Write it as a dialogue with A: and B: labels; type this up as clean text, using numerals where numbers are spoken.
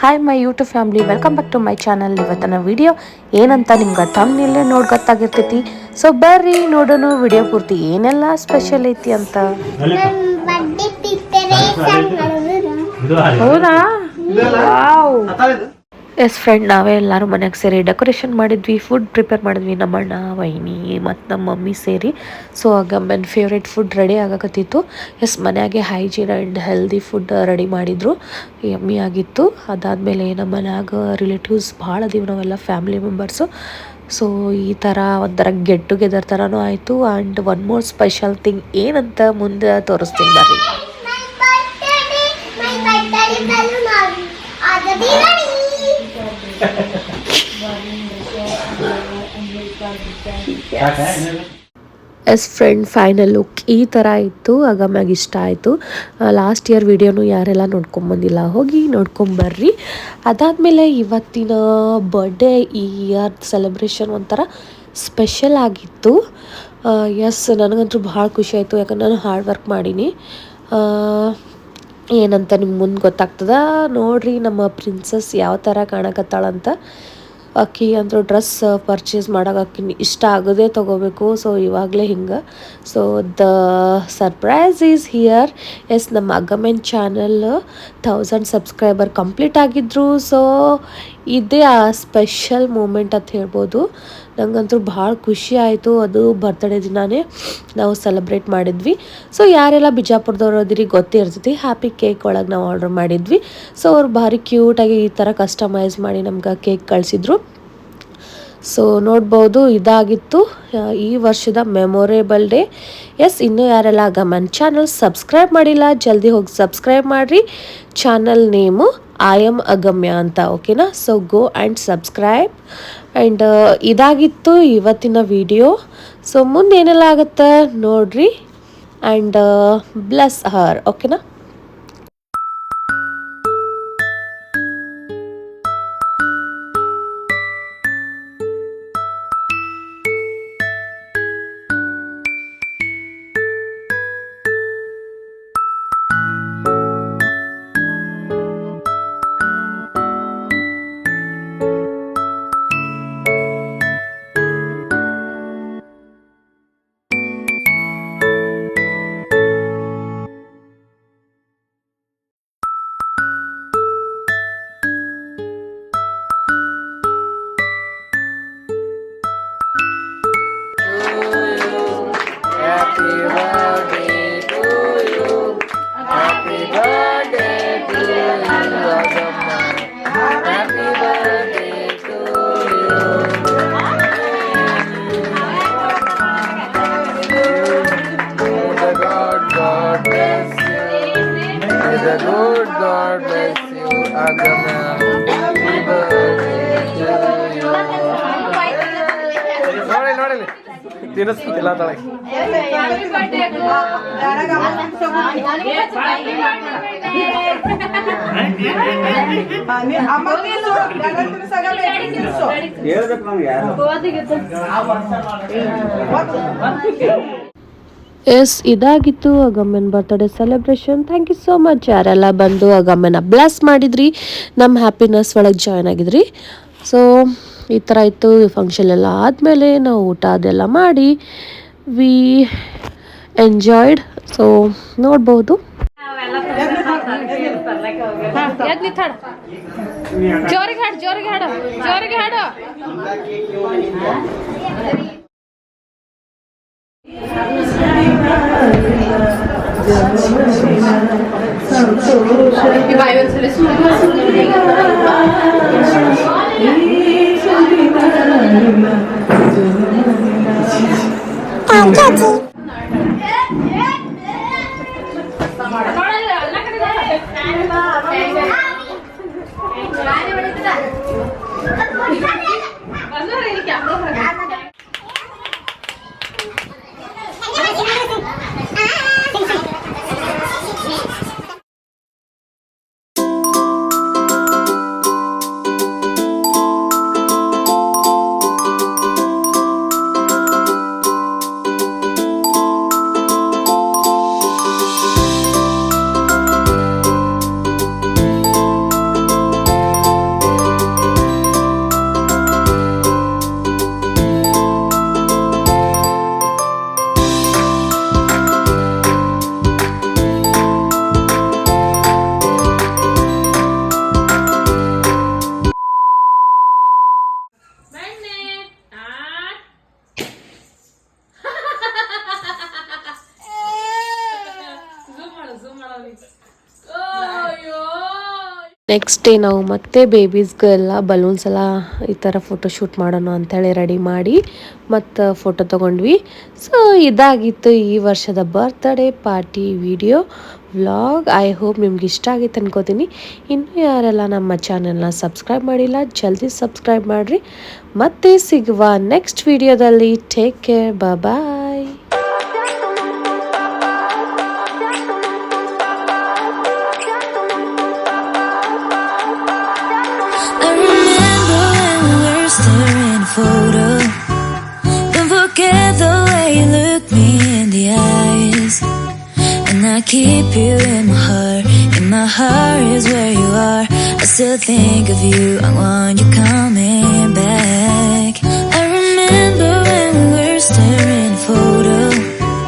A: Hi my YouTube family, welcome back to my channel. ಇವತ್ತಿನ video ಏನಂತ ನಿಮ್ಗೆ ತಮ್ಮನಲ್ಲೇ ನೋಡಿ ಗೊತ್ತಾಗಿರ್ತೈತಿ. ಸೊ ಬರ್ರಿ ನೋಡೋಣ ವಿಡಿಯೋ ಪೂರ್ತಿ ಏನೆಲ್ಲ ಸ್ಪೆಷಲ್ ಐತಿ ಅಂತ. ಹೌದಾ? ಎಸ್ ಫ್ರೆಂಡ್, ನಾವೇ ಎಲ್ಲರೂ ಮನೆಗೆ ಸೇರಿ ಡೆಕೋರೇಷನ್ ಮಾಡಿದ್ವಿ, ಫುಡ್ ಪ್ರಿಪೇರ್ ಮಾಡಿದ್ವಿ. ನಮ್ಮ ಅಣ್ಣ, ವೈನಿ ಮತ್ತು ನಮ್ಮ ಮಮ್ಮಿ ಸೇರಿ. ಸೊ ಆಗ ನನ್ನ ಫೇವ್ರೇಟ್ ಫುಡ್ ರೆಡಿ ಆಗಕತ್ತಿತ್ತು. ಎಸ್, ಮನೆಯಾಗೆ hygiene and healthy food ready ಮಾಡಿದರು. ಯಮ್ಮಿ ಆಗಿತ್ತು. ಅದಾದಮೇಲೆ ನಮ್ಮ ಮನ್ಯಾಗ ರಿಲೇಟಿವ್ಸ್ ಭಾಳ ಅದೀವಿ ನಾವೆಲ್ಲ ಫ್ಯಾಮಿಲಿ ಮೆಂಬರ್ಸು. ಸೊ ಈ ಥರ ಒಂಥರ ಗೆಟ್ ಟುಗೆದರ್ ಥರನೂ ಆಯಿತು. And one more special thing ಏನಂತ ಮುಂದೆ ತೋರಿಸ್ತೀನಿ ಬರ್ರಿ. ಎಸ್ ಫ್ರೆಂಡ್, ಫೈನಲ್ ಲುಕ್ ಈ ಥರ ಇತ್ತು. ಆಗ ಮ್ಯಾಗ ಇಷ್ಟ ಆಯಿತು. ಲಾಸ್ಟ್ ಇಯರ್ ವಿಡಿಯೋನು ಯಾರೆಲ್ಲ ನೋಡ್ಕೊಂಬಂದಿಲ್ಲ ಹೋಗಿ ನೋಡ್ಕೊಂಬರ್ರಿ. ಅದಾದಮೇಲೆ ಇವತ್ತಿನ ಬರ್ಡೇ, ಈ ಇಯರ್ ಸೆಲೆಬ್ರೇಷನ್ ಒಂಥರ ಸ್ಪೆಷಲ್ ಆಗಿತ್ತು. ಎಸ್, ನನಗಂತೂ ಭಾಳ ಖುಷಿ ಆಯಿತು. ಯಾಕಂದ್ರೆ ನಾನು ಹಾರ್ಡ್ ವರ್ಕ್ ಮಾಡೀನಿ. ಏನಂತ ನಿಮ್ಗೆ ಮುಂದೆ ಗೊತ್ತಾಗ್ತದ ನೋಡ್ರಿ. ನಮ್ಮ ಪ್ರಿನ್ಸಸ್ ಯಾವ ಥರ ಕಾಣಕತ್ತಾಳಂತ. ಅಕ್ಕಿ ಅಂದರು ಡ್ರೆಸ್ ಪರ್ಚೇಸ್ ಮಾಡೋಕೆ ಅಕ್ಕಿ ಇಷ್ಟ ಆಗೋದೇ ತೊಗೋಬೇಕು. ಸೊ ಇವಾಗಲೇ ಹಿಂಗೆ. So the surprise is here. Yes, ನಮ್ಮ ಅಗಮೆನ್ ಚಾನಲ್ 1000 ಸಬ್ಸ್ಕ್ರೈಬರ್ ಕಂಪ್ಲೀಟ್ ಆಗಿದ್ರು. ಸೊ ಇದೇ ಆ ಸ್ಪೆಷಲ್ ಮೂಮೆಂಟ್ ಅಂತ ಹೇಳ್ಬೋದು. ನಂಗಂತೂ ಭಾಳ ಖುಷಿ ಆಯಿತು. ಅದು ಬರ್ತ್ಡೇ ದಿನಾನೇ ನಾವು ಸೆಲೆಬ್ರೇಟ್ ಮಾಡಿದ್ವಿ. ಸೊ ಯಾರೆಲ್ಲ ಬಿಜಾಪುರದವ್ರು ಅದಿರಿ ಗೊತ್ತೇ ಇರ್ತೈತಿ. ಹ್ಯಾಪಿ ಕೇಕ್ ಒಳಗೆ ನಾವು ಆರ್ಡರ್ ಮಾಡಿದ್ವಿ. ಸೊ ಅವ್ರು ಭಾರಿ ಕ್ಯೂಟಾಗಿ ಈ ಥರ ಕಸ್ಟಮೈಸ್ ಮಾಡಿ ನಮ್ಗೆ ಕೇಕ್ ಕಳಿಸಿದ್ರು. ಸೊ ನೋಡ್ಬೋದು, ಇದಾಗಿತ್ತು ಈ ವರ್ಷದ ಮೆಮೊರೇಬಲ್ ಡೇ. ಎಸ್, ಇನ್ನೂ ಯಾರೆಲ್ಲ ಅಗಮನ್ ಚಾನಲ್ ಸಬ್ಸ್ಕ್ರೈಬ್ ಮಾಡಿಲ್ಲ, ಜಲ್ದಿ ಹೋಗಿ ಸಬ್ಸ್ಕ್ರೈಬ್ ಮಾಡಿರಿ. ಚಾನಲ್ ನೇಮು ಐ ಆಮ್ ಅಗಮ್ಯ ಅಂತ, ಓಕೆನಾ? So go and subscribe. And ಇದಾಗಿತ್ತು ಇವತ್ತಿನ ವಿಡಿಯೋ. ಸೊ ಮುಂದೆ ಏನೆಲ್ಲ ಆಗುತ್ತೆ ನೋಡ್ರಿ. ಆ್ಯಂಡ್ ಬ್ಲೆಸ್ ಹರ್, ಓಕೆನಾ? God bless you, Agama. Happy birthday to you. ನೋಡಿ ತಿನ್ನಿಸ್ತಿಲ್ಲ ತಳಗೆ. ಹೇಳ್ಬೇಕು ನಮ್ಗೆ ಯಾರು. ಎಸ್, ಇದಾಗಿತ್ತು ಅಗಮ್ಮನ್ birthday celebration. Thank you so much ಯಾರೆಲ್ಲ ಬಂದು ಅಗಮ್ಮನ ಬ್ಲೆಸ್ ಮಾಡಿದ್ರಿ, ನಮ್ಮ ಹ್ಯಾಪಿನೆಸ್ ಒಳಗೆ ಜಾಯ್ನ್ ಆಗಿದ್ರಿ. ಸೊ ಈ ಥರ ಇತ್ತು. ಈ ಫಂಕ್ಷನ್ ಎಲ್ಲ ಆದಮೇಲೆ ನಾವು ಊಟ ಅದೆಲ್ಲ ಮಾಡಿ ವಿ ಎಂಜಾಯ್ಡ್. ಸೊ ನೋಡ್ಬೋದು. ಜೋರಿಗೆ ಹಾಡು, ಜೋರಿಗೆ ಹಾಡು, ಜೋರಿಗೆ ಹಾಡು. ನೆಕ್ಸ್ಟ್ ಡೇ ನಾವು ಮತ್ತೆ ಬೇಬೀಸ್ಗೆಲ್ಲ ಬಲೂನ್ಸ್ ಎಲ್ಲ ಈ ಥರ ಫೋಟೋಶೂಟ್ ಮಾಡೋಣ ಅಂಥೇಳಿ ರೆಡಿ ಮಾಡಿ ಮತ್ತು ಫೋಟೋ ತೊಗೊಂಡ್ವಿ. ಸೊ ಇದಾಗಿತ್ತು ಈ ವರ್ಷದ birthday party video vlog. I hope ನಿಮ್ಗೆ ಇಷ್ಟ ಆಗಿತ್ತು ಅನ್ಕೋತೀನಿ. ಇನ್ನೂ ಯಾರೆಲ್ಲ ನಮ್ಮ ಚಾನೆಲ್ನ ಸಬ್ಸ್ಕ್ರೈಬ್ ಮಾಡಿಲ್ಲ ಜಲ್ದಿ ಸಬ್ಸ್ಕ್ರೈಬ್ ಮಾಡಿರಿ. ಮತ್ತೆ ಸಿಗುವ ನೆಕ್ಸ್ಟ್ ವಿಡಿಯೋದಲ್ಲಿ. Take care, bye.
B: Photo. Don't forget the way you look me in the eyes, and I keep you in my heart. In my heart is where you are. I still think of you. I want you come.